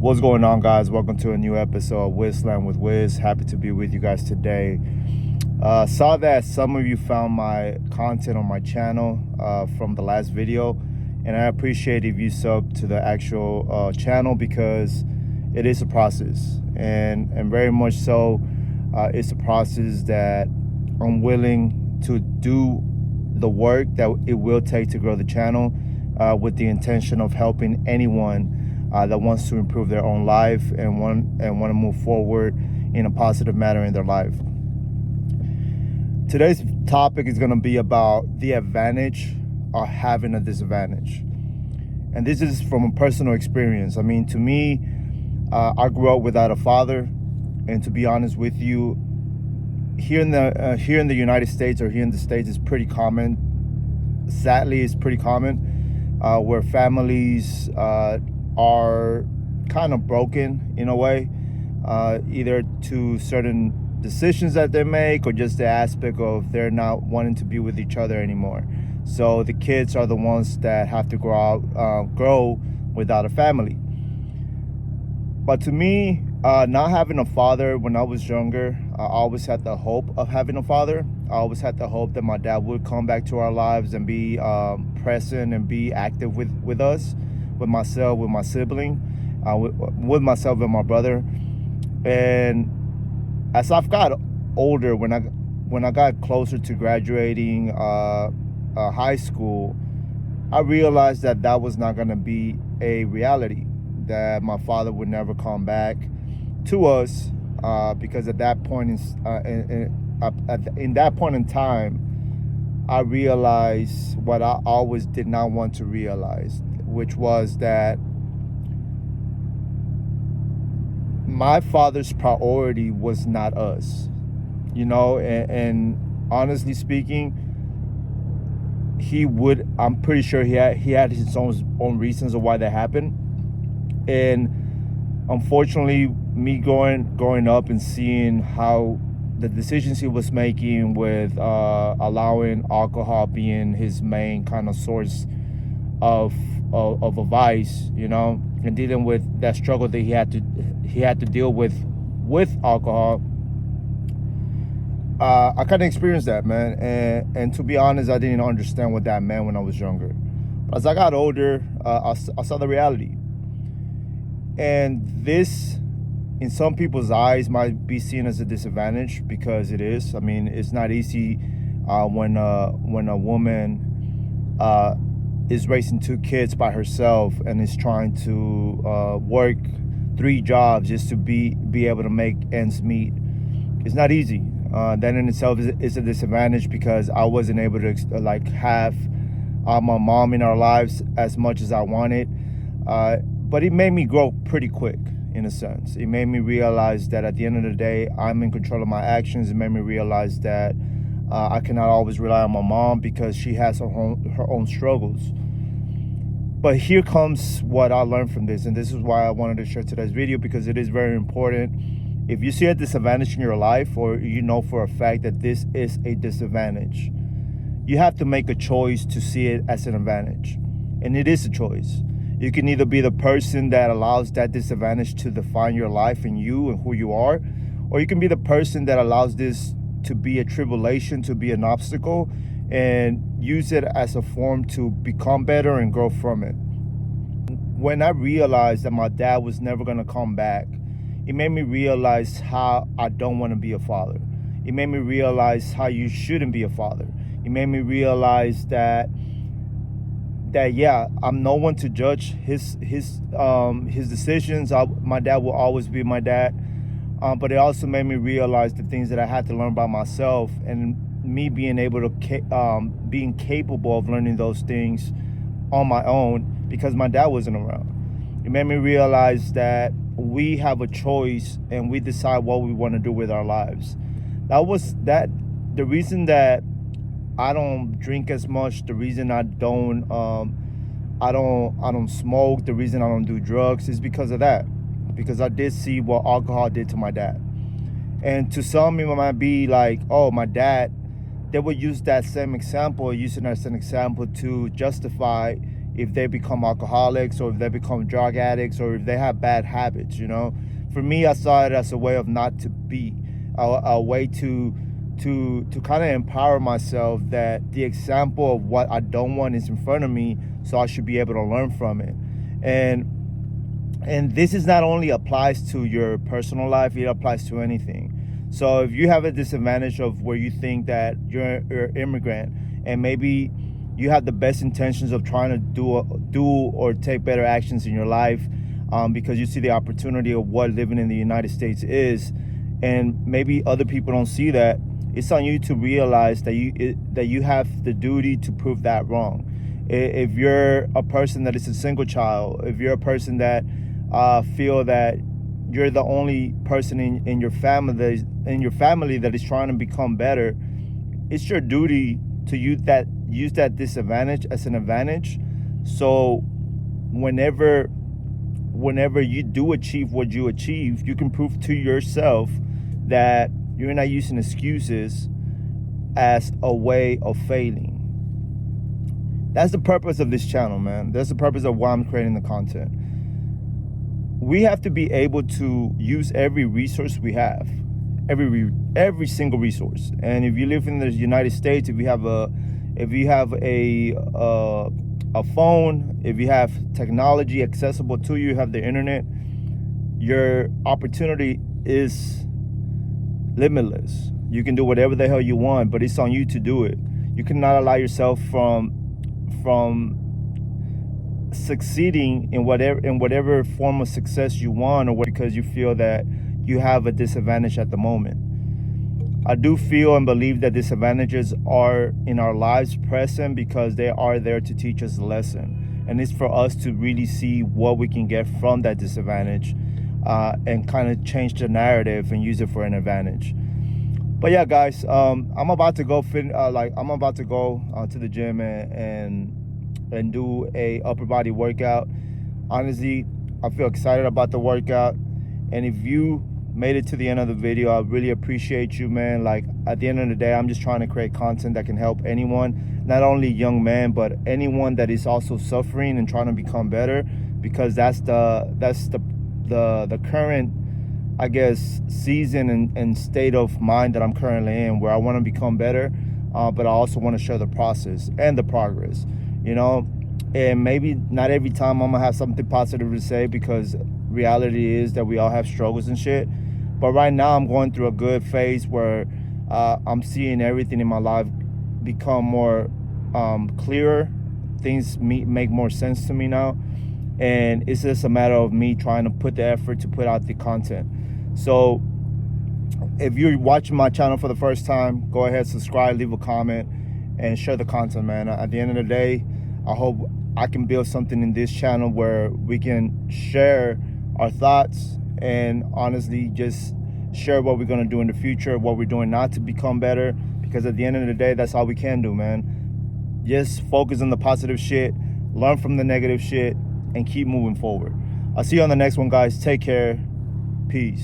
What's going on, guys? Welcome to a new episode of Wizland with Wiz. Happy to be with you guys today. Saw that some of you found my content on my channel from the last video, and I appreciate if you sub to the actual channel because it is a process, and very much so. It's a process that I'm willing to do the work that it will take to grow the channel with the intention of helping anyone that wants to improve their own life and want to move forward in a positive manner in their life. Today's topic is going to be about the advantage of having a disadvantage. And this is from a personal experience. I mean, to me, I grew up without a father. And to be honest with you, here in the United States or here in the States is pretty common. Sadly, it's pretty common where families are kind of broken in a way, either to certain decisions that they make or just the aspect of they're not wanting to be with each other anymore. So the kids are the ones that have to grow without a family. But to me, not having a father when I was younger, I always had the hope of having a father. I always had the hope that my dad would come back to our lives and be present and be active with us, with myself, with my sibling, with myself and my brother. And as I've got older, when I got closer to graduating high school, I realized that was not going to be a reality, that my father would never come back to us, because at that point in that point in time, I realized what I always did not want to realize, which was that my father's priority was not us, and honestly speaking, I'm pretty sure he had his own reasons of why that happened. And unfortunately, me growing up and seeing how the decisions he was making with allowing alcohol being his main kind of source of a vice, and dealing with that struggle that he had to deal with alcohol, I kind of experienced that, man. And to be honest, I didn't understand what that meant when I was younger. But as I got older, I saw the reality. And this, in some people's eyes, might be seen as a disadvantage, because it is. I mean, it's not easy when a woman is raising two kids by herself and is trying to work 3 jobs just to be able to make ends meet. It's not easy. That in itself is a disadvantage, because I wasn't able to have my mom in our lives as much as I wanted. But it made me grow pretty quick, in a sense. It made me realize that at the end of the day, I'm in control of my actions. It made me realize that I cannot always rely on my mom, because she has her own struggles. But here comes what I learned from this, and this is why I wanted to share today's video, because it is very important. If you see a disadvantage in your life, or you know for a fact that this is a disadvantage, you have to make a choice to see it as an advantage. And it is a choice. You can either be the person that allows that disadvantage to define your life and you and who you are, or you can be the person that allows this to be a tribulation, to be an obstacle, and use it as a form to become better and grow from it. When I realized that my dad was never going to come back, it made me realize how I don't want to be a father. It made me realize how you shouldn't be a father. It made me realize that yeah, I'm no one to judge his decisions. My dad will always be my dad, but it also made me realize the things that I had to learn by myself, and me being able to being capable of learning those things on my own, because my dad wasn't around. It made me realize that we have a choice and we decide what we want to do with our lives. The reason that I don't drink as much, the reason I don't smoke, the reason I don't do drugs is because of that. Because I did see what alcohol did to my dad. And to some, it might be like, oh, my dad, they would use that same example, using that same example to justify if they become alcoholics or if they become drug addicts or if they have bad habits, you know. For me, I saw it as a way of not to be, a way to kind of empower myself that the example of what I don't want is in front of me, so I should be able to learn from it. And this is not only applies to your personal life, it applies to anything. So if you have a disadvantage of where you think that you're an immigrant and maybe you have the best intentions of trying to do or take better actions in your life, because you see the opportunity of what living in the United States is, and maybe other people don't see that, it's on you to realize that you have the duty to prove that wrong. If you're a person that is a single child, if you're a person that feel that you're the only person in your family that is trying to become better, it's your duty to use that disadvantage as an advantage. So whenever you do achieve what you achieve, you can prove to yourself that you're not using excuses as a way of failing. That's the purpose of this channel, man. That's the purpose of why I'm creating the content. We have to be able to use every resource we have, every single resource. And if you live in the United States, if you have a phone, if you have technology accessible to you, you have the internet, your opportunity is limitless. You can do whatever the hell you want, but it's on you to do it. You cannot allow yourself from succeeding in whatever form of success you want, or because you feel that you have a disadvantage at the moment. I do feel and believe that disadvantages are in our lives present because they are there to teach us a lesson, and it's for us to really see what we can get from that disadvantage, and kind of change the narrative and use it for an advantage. But yeah, guys, I'm about to go to the gym and do a upper body workout. Honestly, I feel excited about the workout. And if you made it to the end of the video, I really appreciate you, man. Like, at the end of the day, I'm just trying to create content that can help anyone, not only young men, but anyone that is also suffering and trying to become better, because that's the current, I guess, season and state of mind that I'm currently in, where I want to become better, but I also want to share the process and the progress, you know. And maybe not every time I'm gonna have something positive to say, because reality is that we all have struggles and shit. But right now I'm going through a good phase where I'm seeing everything in my life become more clearer. Things make more sense to me now, and it's just a matter of me trying to put the effort to put out the content. So if you're watching my channel for the first time, go ahead, subscribe, leave a comment, and share the content, man. At the end of the day, I hope I can build something in this channel where we can share our thoughts and honestly just share what we're going to do in the future, what we're doing not to become better, because at the end of the day, that's all we can do, man. Just focus on the positive shit, learn from the negative shit, and keep moving forward. I'll see you on the next one, guys. Take care. Peace.